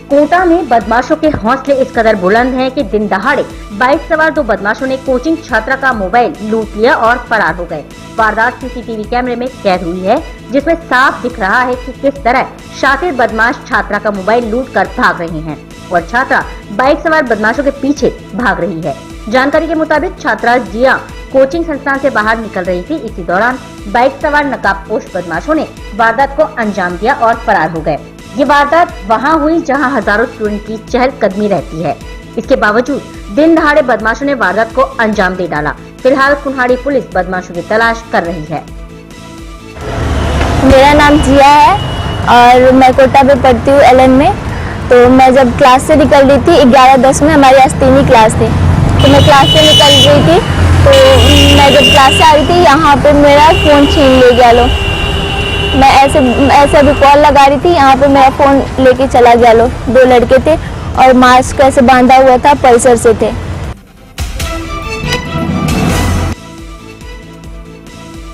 कोटा में बदमाशों के हौसले इस कदर बुलंद हैं कि दिन दहाड़े बाइक सवार दो बदमाशों ने कोचिंग छात्रा का मोबाइल लूट लिया और फरार हो गए। वारदात सीसीटीवी कैमरे में कैद हुई है, जिसमें साफ दिख रहा है कि किस तरह शातिर बदमाश छात्रा का मोबाइल लूट कर भाग रहे हैं और छात्रा बाइक सवार बदमाशों के पीछे भाग रही है। जानकारी के मुताबिक छात्रा जिया कोचिंग संस्थान से बाहर निकल रही थी। इसी दौरान बाइक सवार नकाबपोश बदमाशों ने वारदात को अंजाम दिया और फरार हो गए। ये वारदात वहां हुई जहां हजारों स्टूडेंट की चहलकदमी रहती है। इसके बावजूद दिन दहाड़े बदमाशों ने वारदात को अंजाम दे डाला। फिलहाल कुन्हाड़ी पुलिस बदमाशों की तलाश कर रही है। मेरा नाम जिया है और मैं कोटा में पढ़ती हूँ एलएन में। तो मैं जब क्लास से निकल रही थी 11-10 में, हमारी आज 3 क्लास थी, तो मैं क्लास से निकल रही थी। तो मैं जब क्लास से आ रही थी यहाँ पे मेरा फ़ोन छीन ले गया लो। मैं ऐसे अभी कॉल लगा रही थी, यहाँ पे मेरा फ़ोन लेके चला गया लो। 2 लड़के थे और मास्क ऐसे बांधा हुआ था, पल्सर से थे।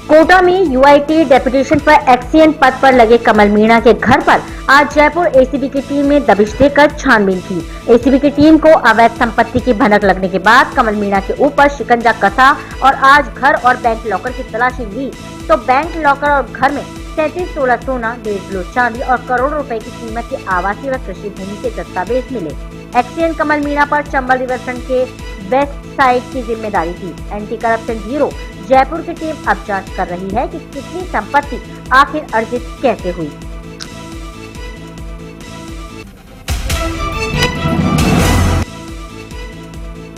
कोटा में यूआईटी डेपुटेशन पर एक्सीएन पद पर लगे कमल मीणा के घर पर आज जयपुर एसीबी की टीम ने दबिश देकर छानबीन की। एसीबी की टीम को अवैध संपत्ति की भनक लगने के बाद कमल मीणा के ऊपर शिकंजा कसा और आज घर और बैंक लॉकर की तलाशी ली तो बैंक लॉकर और घर में 37 तोला सोना, 1.5 किलो चांदी और करोड़ों रुपए की कीमत के आवासीय व कृषि भूमि के दस्तावेज मिले। एक्सीएन कमल मीणा पर चंबल रिवरफ्रंट के वेस्ट साइड की जिम्मेदारी थी। एंटी करप्शन ब्यूरो जयपुर की टीम अब जांच कर रही है कि कितनी संपत्ति आखिर अर्जित कैसे हुई।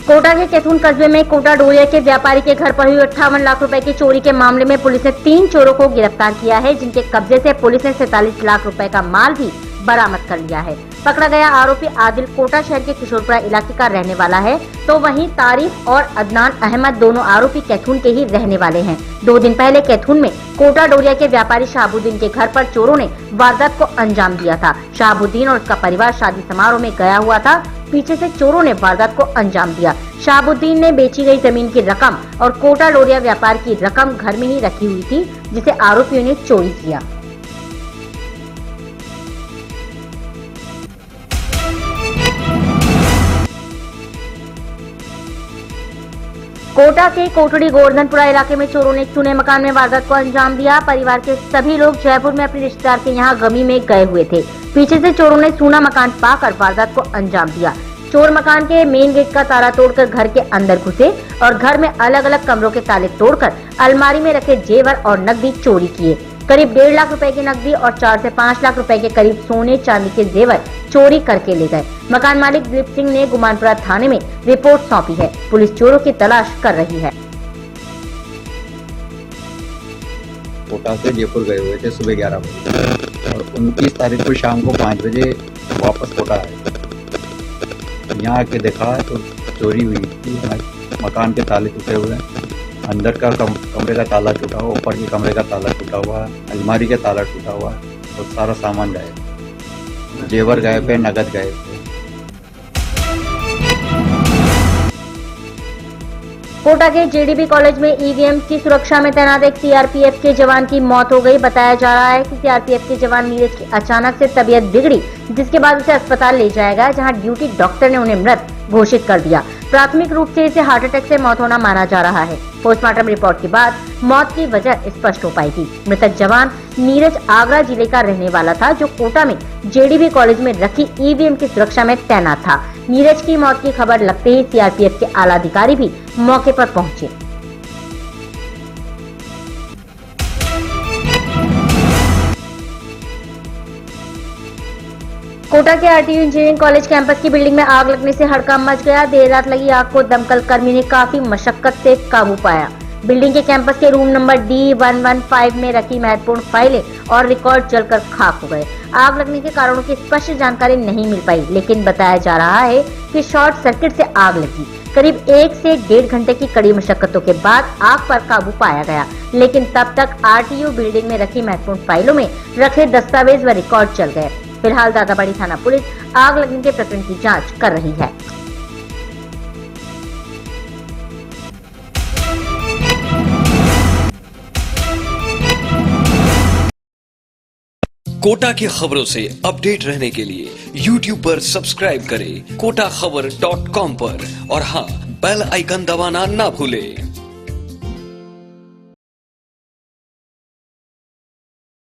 कोटा के कैथून कस्बे में कोटा डोरिया के व्यापारी के घर पर हुई 58 लाख रुपए की चोरी के मामले में पुलिस ने 3 चोरों को गिरफ्तार किया है, जिनके कब्जे से पुलिस ने 47 लाख रुपए का माल भी बरामद कर लिया है। पकड़ा गया आरोपी आदिल कोटा शहर के किशोरपुरा इलाके का रहने वाला है, तो वहीं तारिफ और अदनान अहमद दोनों आरोपी कैथून के ही रहने वाले हैं। 2 दिन पहले कैथून में कोटा डोरिया के व्यापारी शाहबुद्दीन के घर पर चोरों ने वारदात को अंजाम दिया था। शाहबुद्दीन और उसका परिवार शादी समारोह में गया हुआ था। पीछे से चोरों ने वारदात को अंजाम दिया। शाहबुद्दीन ने बेची गई जमीन की रकम और कोटा डोरिया व्यापार की रकम घर में ही रखी हुई थी, जिसे आरोपियों ने चोरी किया। कोटा के कोटड़ी गोवर्धनपुरा इलाके में चोरों ने चुने मकान में वारदात को अंजाम दिया। परिवार के सभी लोग जयपुर में अपने रिश्तेदार के यहाँ गमी में गए हुए थे। पीछे से चोरों ने सूना मकान पाकर वारदात को अंजाम दिया। चोर मकान के मेन गेट का ताला तोड़कर घर के अंदर घुसे और घर में अलग अलग कमरों के ताले तोड़कर अलमारी में रखे जेवर और नकदी चोरी किए। करीब 1.5 लाख रुपए की नकदी और 4 से 5 लाख रुपए के करीब सोने चांदी के जेवर चोरी करके ले गए। मकान मालिक दिलीप सिंह ने गुमानपुरा थाने में रिपोर्ट सौंपी है। पुलिस चोरों की तलाश कर रही है। कोटा से जयपुर गए हुए थे सुबह 11 बजे और 29 तारीख को शाम को 5 बजे वापस कोटा आए। यहाँ आके देखा तो चोरी हुई थी। मकान के ताले टूटे हुए, अंदर का कमरे का ताला टूटा हुआ, ऊपर के कमरे का ताला टूटा हुआ, अलमारी का ताला टूटा हुआ और सारा सामान गायब, जेवर गायब है, नगद गायब है। कोटा के जेडीबी कॉलेज में ईवीएम की सुरक्षा में तैनात एक सीआरपीएफ के जवान की मौत हो गई। बताया जा रहा है कि सीआरपीएफ के जवान नीरज की अचानक से तबीयत बिगड़ी, जिसके बाद उसे अस्पताल ले जाया गया, जहां ड्यूटी डॉक्टर ने उन्हें मृत घोषित कर दिया। प्राथमिक रूप से इसे हार्ट अटैक से मौत होना माना जा रहा है। पोस्टमार्टम रिपोर्ट के बाद मौत की वजह स्पष्ट हो पाएगी। मृतक जवान नीरज आगरा जिले का रहने वाला था, जो कोटा में जेडीबी कॉलेज में रखी ईवीएम की सुरक्षा में तैनात था। नीरज की मौत की खबर लगते ही सीआरपीएफ के आला अधिकारी भी मौके पर पहुंचे। कोटा के आरटीयू इंजीनियरिंग कॉलेज कैंपस की बिल्डिंग में आग लगने से हड़कंप मच गया। देर रात लगी आग को दमकल कर्मी ने काफी मशक्कत से काबू पाया। बिल्डिंग के कैंपस के रूम नंबर D115 में रखी महत्वपूर्ण फाइलें और रिकॉर्ड जलकर खाक हो गए। आग लगने के कारणों की स्पष्ट जानकारी नहीं मिल पाई, लेकिन बताया जा रहा है कि शॉर्ट सर्किट से आग लगी। करीब 1 से 1.5 घंटे की कड़ी मशक्कतों के बाद आग पर काबू पाया गया, लेकिन तब तक आरटीयू बिल्डिंग में रखी महत्वपूर्ण फाइलों में रखे दस्तावेज व रिकॉर्ड जल गए। फिलहाल दादाबाड़ी थाना पुलिस आग लगने के प्रकरण की जांच कर रही है। कोटा की खबरों से अपडेट रहने के लिए YouTube पर सब्सक्राइब करें kotaKhabar.com पर और हाँ, बेल आइकन दबाना ना भूलें।